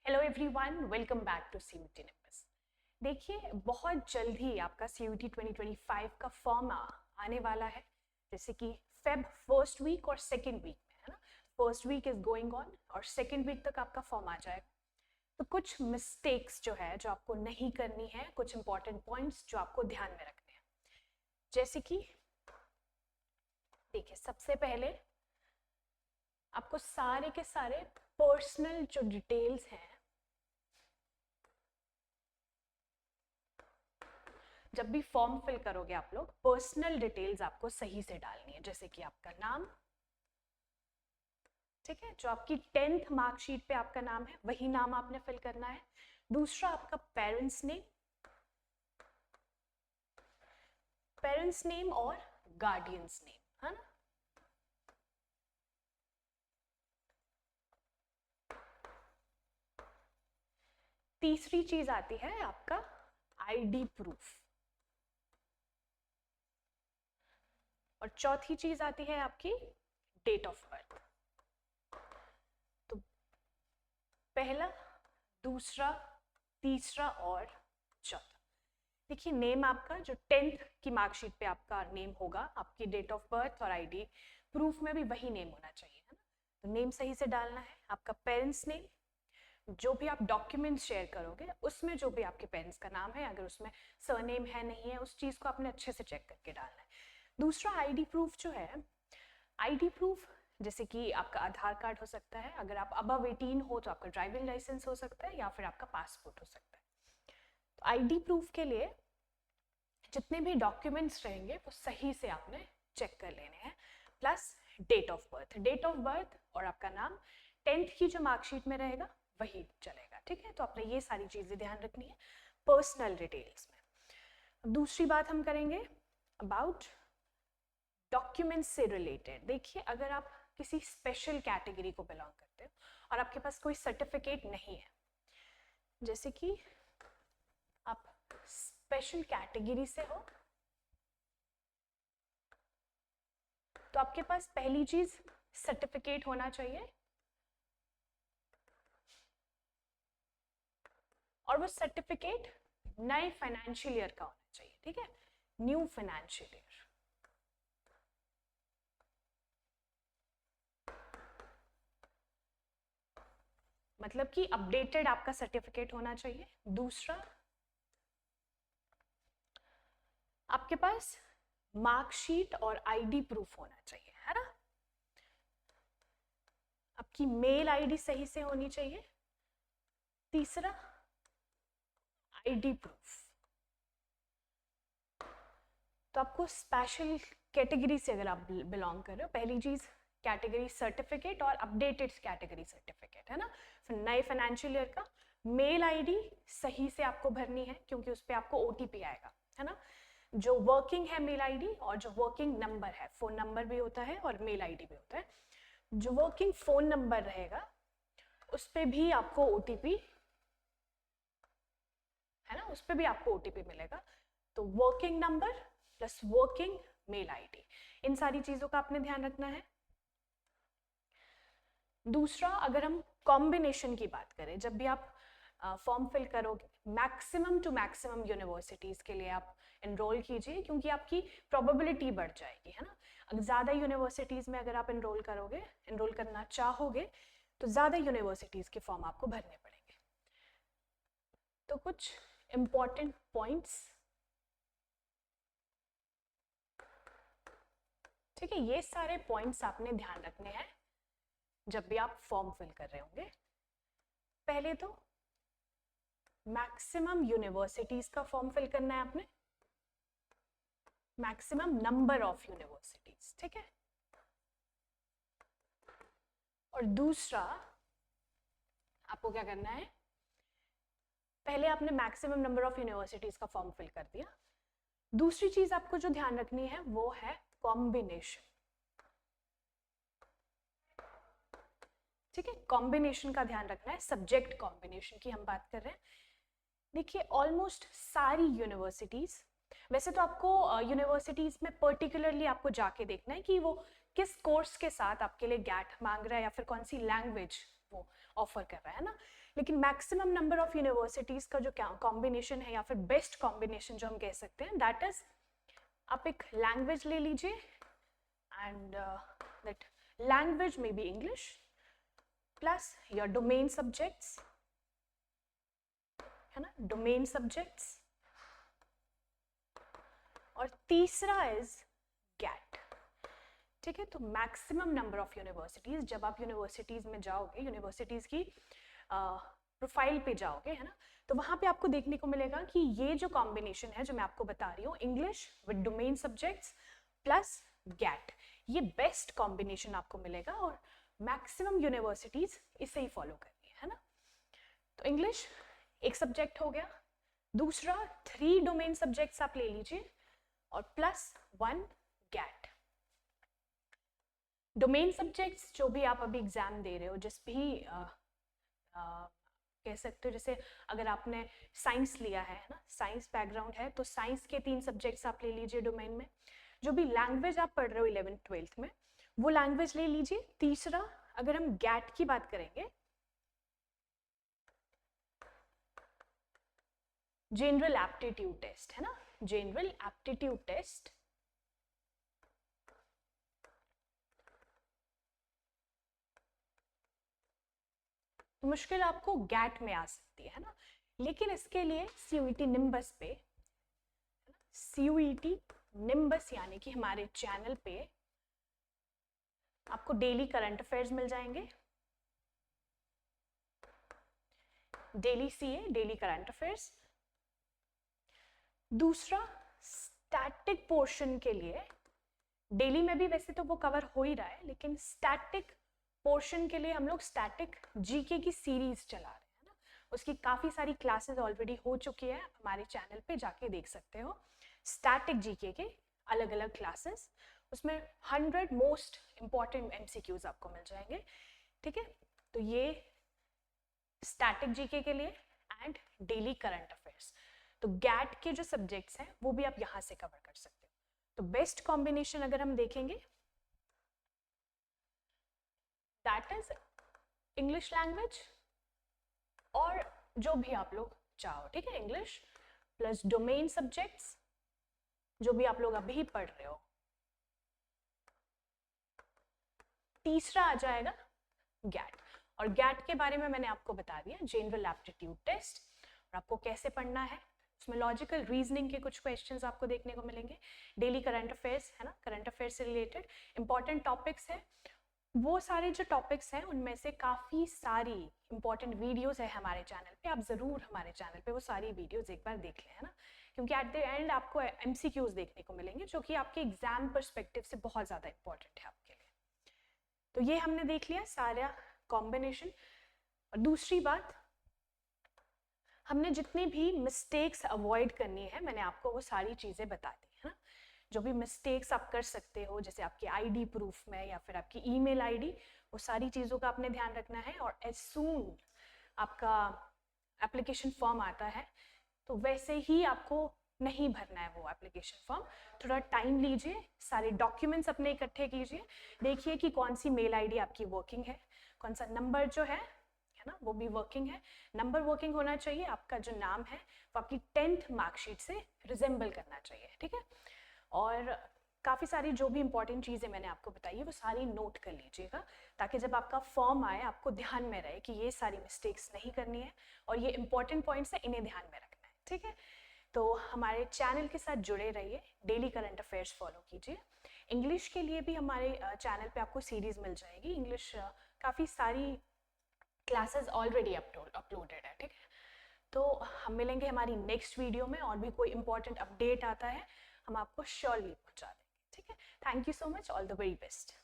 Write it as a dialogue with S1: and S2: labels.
S1: Hello everyone, welcome back to CUET Nimbus. देखिए, बहुत जल्द ही आपका सीयूटी 2025 का फॉर्म आने वाला है, जैसे कि फेब फर्स्ट वीक और सेकेंड वीक में, है ना। First week is going on और सेकेंड वीक तक आपका फॉर्म आ जाएगा। तो कुछ मिस्टेक्स जो है जो आपको नहीं करनी है, कुछ इंपॉर्टेंट पॉइंट्स जो आपको ध्यान में रखने हैं, जैसे कि देखिए, सबसे पहले आपको सारे के सारे पर्सनल जो डिटेल्स हैं, जब भी फॉर्म फिल करोगे आप लोग, पर्सनल डिटेल्स आपको सही से डालनी है, जैसे कि आपका नाम, ठीक है, जो आपकी 10th मार्कशीट पे आपका नाम है वही नाम आपने फिल करना है। दूसरा, आपका पेरेंट्स नेम और गार्डियंस नेम, है ना। तीसरी चीज आती है आपका आईडी प्रूफ, और चौथी चीज आती है आपकी डेट ऑफ बर्थ। तो पहला, दूसरा, तीसरा और चौथा। देखिए, नेम आपका जो 10th की मार्कशीट पे आपका नेम होगा, आपकी डेट ऑफ बर्थ और आईडी प्रूफ में भी वही नेम होना चाहिए, है ना। तो नेम सही से डालना है। आपका पेरेंट्स नेम, जो भी आप डॉक्यूमेंट्स शेयर करोगे उसमें जो भी आपके पेरेंट्स का नाम है, अगर उसमें सरनेम है नहीं है, उस चीज़ को आपने अच्छे से चेक करके डालना है। दूसरा, आईडी प्रूफ जो है, आईडी प्रूफ जैसे कि आपका आधार कार्ड हो सकता है, अगर आप अबव 18 हो तो आपका ड्राइविंग लाइसेंस हो सकता है, या फिर आपका पासपोर्ट हो सकता है। तो आईडी प्रूफ के लिए जितने भी डॉक्यूमेंट्स रहेंगे वो सही से आपने चेक कर लेने हैं, प्लस डेट ऑफ बर्थ और आपका नाम 10th की जो मार्कशीट में रहेगा वही चलेगा, ठीक है। तो आपने ये सारी चीजें ध्यान रखनी है पर्सनल डिटेल्स में। अब दूसरी बात हम करेंगे अबाउट डॉक्यूमेंट्स से रिलेटेड। देखिए, अगर आप किसी स्पेशल कैटेगरी को बिलोंग करते हो और आपके पास कोई सर्टिफिकेट नहीं है, जैसे कि आप स्पेशल कैटेगरी से हो, तो आपके पास पहली चीज सर्टिफिकेट होना चाहिए, और वो सर्टिफिकेट नए फाइनेंशियल ईयर का होना चाहिए, ठीक है, न्यू फाइनेंशियल ईयर। मतलब कि अपडेटेड आपका सर्टिफिकेट होना चाहिए। दूसरा, आपके पास मार्कशीट और आईडी प्रूफ होना चाहिए, है ना। आपकी मेल आईडी सही से होनी चाहिए। तीसरा, आईडी प्रूफ। तो आपको स्पेशल कैटेगरी से अगर आप बिलोंग कर रहे हो, पहली चीज कैटेगरी सर्टिफिकेट और अपडेटेड कैटेगरी सर्टिफिकेट, है ना। फिर नए फाइनेंशियल ईयर का मेल आईडी सही से आपको भरनी है, क्योंकि उस पर आपको ओटीपी आएगा, है ना। जो वर्किंग है मेल आईडी, और जो वर्किंग नंबर है, फोन नंबर भी होता है और मेल आईडी भी होता है। जो वर्किंग फोन नंबर रहेगा उस पर भी आपको ओटीपी, है ना, उस पर भी आपको ओटीपी मिलेगा। तो working number plus working mail ID, इन सारी चीजों का आपने ध्यान रखना है। दूसरा, अगर हम कॉम्बिनेशन की बात करें, जब भी आप फॉर्म फिल करोगे, मैक्सिमम टू मैक्सिमम यूनिवर्सिटीज के लिए आप एनरोल कीजिए, क्योंकि आपकी प्रोबेबिलिटी बढ़ जाएगी, है ना। अगर ज़्यादा यूनिवर्सिटीज़ में अगर आप एनरोल करना चाहोगे, तो ज़्यादा यूनिवर्सिटीज़ के फॉर्म आपको भरने पड़ेंगे। तो कुछ इम्पॉर्टेंट पॉइंट्स, ठीक है, ये सारे पॉइंट्स आपने ध्यान रखने हैं जब भी आप फॉर्म फिल कर रहे होंगे। पहले तो मैक्सिमम यूनिवर्सिटीज का फॉर्म फिल करना है आपने, मैक्सिमम नंबर ऑफ यूनिवर्सिटीज, ठीक है। और दूसरा, आपको क्या करना है, पहले आपने मैक्सिमम नंबर ऑफ यूनिवर्सिटीज का फॉर्म फिल कर दिया। दूसरी चीज आपको जो ध्यान रखनी है वो है कॉम्बिनेशन, ठीक है। कॉम्बिनेशन का ध्यान रखना है, सब्जेक्ट कॉम्बिनेशन की हम बात कर रहे हैं। देखिए, ऑलमोस्ट सारी यूनिवर्सिटीज, वैसे तो आपको यूनिवर्सिटीज में पर्टिकुलरली आपको जाके देखना है कि वो किस कोर्स के साथ आपके लिए गैट मांग रहा है, या फिर कौन सी लैंग्वेज वो ऑफर कर रहा है ना। लेकिन मैक्सिमम नंबर ऑफ यूनिवर्सिटीज़ का जो कॉम्बिनेशन है या फिर बेस्ट कॉम्बिनेशन जो हम कह सकते हैं, दैट इज आप एक लैंग्वेज ले लीजिए एंड दैट लैंग्वेज में be English plus your domain subjects, है ना, डोमेन सब्जेक्ट्स। और तीसरा इज गैट। ठीक है, तो मैक्सिमम नंबर ऑफ यूनिवर्सिटीज, जब आप यूनिवर्सिटीज में जाओगे, यूनिवर्सिटीज की प्रोफाइल पे जाओगे, है ना, तो वहां पे आपको देखने को मिलेगा कि ये जो कॉम्बिनेशन है जो मैं आपको बता रही हूँ, English with domain subjects plus GAT, ये बेस्ट कॉम्बिनेशन आपको मिलेगा और मैक्सिमम यूनिवर्सिटीज इसे ही फॉलो कर रही है ना। तो इंग्लिश एक सब्जेक्ट हो गया, दूसरा 3 डोमेन सब्जेक्ट्स आप ले लीजिए और प्लस 1 गैट। डोमेन सब्जेक्ट्स जो भी आप अभी एग्जाम दे रहे हो, जिस भी कह सकते हो, जैसे अगर आपने साइंस लिया है ना, साइंस बैकग्राउंड है, तो साइंस के 3 सब्जेक्ट्स आप ले लीजिए डोमेन में। जो भी लैंग्वेज आप पढ़ रहे हो 11th 12th में, वो लैंग्वेज ले लीजिए। तीसरा, अगर हम गैट की बात करेंगे, जनरल एप्टीट्यूड टेस्ट, है ना, जनरल एप्टीट्यूड टेस्ट, मुश्किल आपको गैट में आ सकती है ना, लेकिन इसके लिए सीयूईटी निम्बस पे, सीयूईटी निम्बस यानी कि हमारे चैनल पे आपको डेली करंट अफेयर्स मिल जाएंगे, daily CA, daily current affairs. दूसरा, स्टैटिक पोर्शन के लिए डेली में भी वैसे तो वो कवर हो ही रहा है, लेकिन स्टैटिक पोर्शन के लिए हम लोग स्टैटिक जीके की सीरीज चला रहे हैं ना, उसकी काफी सारी क्लासेस ऑलरेडी हो चुकी है, हमारे चैनल पे जाके देख सकते हो। स्टैटिक जीके के अलग अलग क्लासेस, उसमें 100 मोस्ट इंपॉर्टेंट एमसीक्यूज आपको मिल जाएंगे। ठीक है, तो ये स्टैटिक जीके के लिए एंड डेली करंट अफेयर्स। तो गैट के जो सब्जेक्ट्स हैं वो भी आप यहां से कवर कर सकते हो। तो बेस्ट कॉम्बिनेशन अगर हम देखेंगे, दैट इज इंग्लिश लैंग्वेज और जो भी आप लोग चाहो, ठीक है, इंग्लिश प्लस डोमेन सब्जेक्ट्स जो भी आप लोग अभी पढ़ रहे हो। तीसरा आ जाएगा गैट, और गैट के बारे में मैंने आपको बता दिया, जनरल एप्टीट्यूड टेस्ट, और आपको कैसे पढ़ना है, उसमें लॉजिकल रीजनिंग के कुछ क्वेश्चंस आपको देखने को मिलेंगे, डेली करंट अफेयर्स, है ना, करंट अफेयर्स से रिलेटेड इंपॉर्टेंट टॉपिक्स है, वो सारे जो टॉपिक्स हैं उनमें से काफ़ी सारी इंपॉर्टेंट वीडियोस है हमारे चैनल पे, आप ज़रूर हमारे चैनल पे वो सारी वीडियोस एक बार देख लें, है ना, क्योंकि एट द एंड आपको एमसीक्यूज देखने को मिलेंगे जो कि आपके एग्जाम पर्सपेक्टिव से बहुत ज़्यादा इंपॉर्टेंट है आपके लिए। तो ये हमने देख लिया सारा कॉम्बिनेशन। और दूसरी बात, हमने जितनी भी मिस्टेक्स अवॉइड करनी है, मैंने आपको वो सारी चीज़ें बता दी, है ना, जो भी मिस्टेक्स आप कर सकते हो, जैसे आपकी आईडी प्रूफ में या फिर आपकी ईमेल आईडी, वो सारी चीज़ों का आपने ध्यान रखना है। और एज सून आपका एप्लीकेशन फॉर्म आता है तो वैसे ही आपको नहीं भरना है वो एप्लीकेशन फॉर्म, थोड़ा टाइम लीजिए, सारे डॉक्यूमेंट्स अपने इकट्ठे कीजिए, देखिए कि कौन सी मेल आईडी आपकी वर्किंग है, कौन सा नंबर जो है ना वो भी वर्किंग है, नंबर वर्किंग होना चाहिए, आपका जो नाम है वो आपकी 10th मार्कशीट से रिजेंबल करना चाहिए, ठीक है। और काफ़ी सारी जो भी इंपॉर्टेंट चीज़ें मैंने आपको बताई है वो सारी नोट कर लीजिएगा, ताकि जब आपका फॉर्म आए आपको ध्यान में रहे कि ये सारी मिस्टेक्स नहीं करनी है और ये इंपॉर्टेंट पॉइंट्स है, इन्हें ध्यान में रखना है, ठीक है। तो हमारे चैनल के साथ जुड़े रहिए, डेली करंट अफेयर्स फॉलो कीजिए। इंग्लिश के लिए भी हमारे चैनल पे आपको सीरीज़ मिल जाएगी, इंग्लिश काफ़ी सारी क्लासेस ऑलरेडी अपलोडेड है, ठीक है। तो हम मिलेंगे हमारी नेक्स्ट वीडियो में, और भी कोई इंपॉर्टेंट अपडेट आता है हम आपको श्योरली पहुंचा देंगे, ठीक है। Thank you so much, all the very best.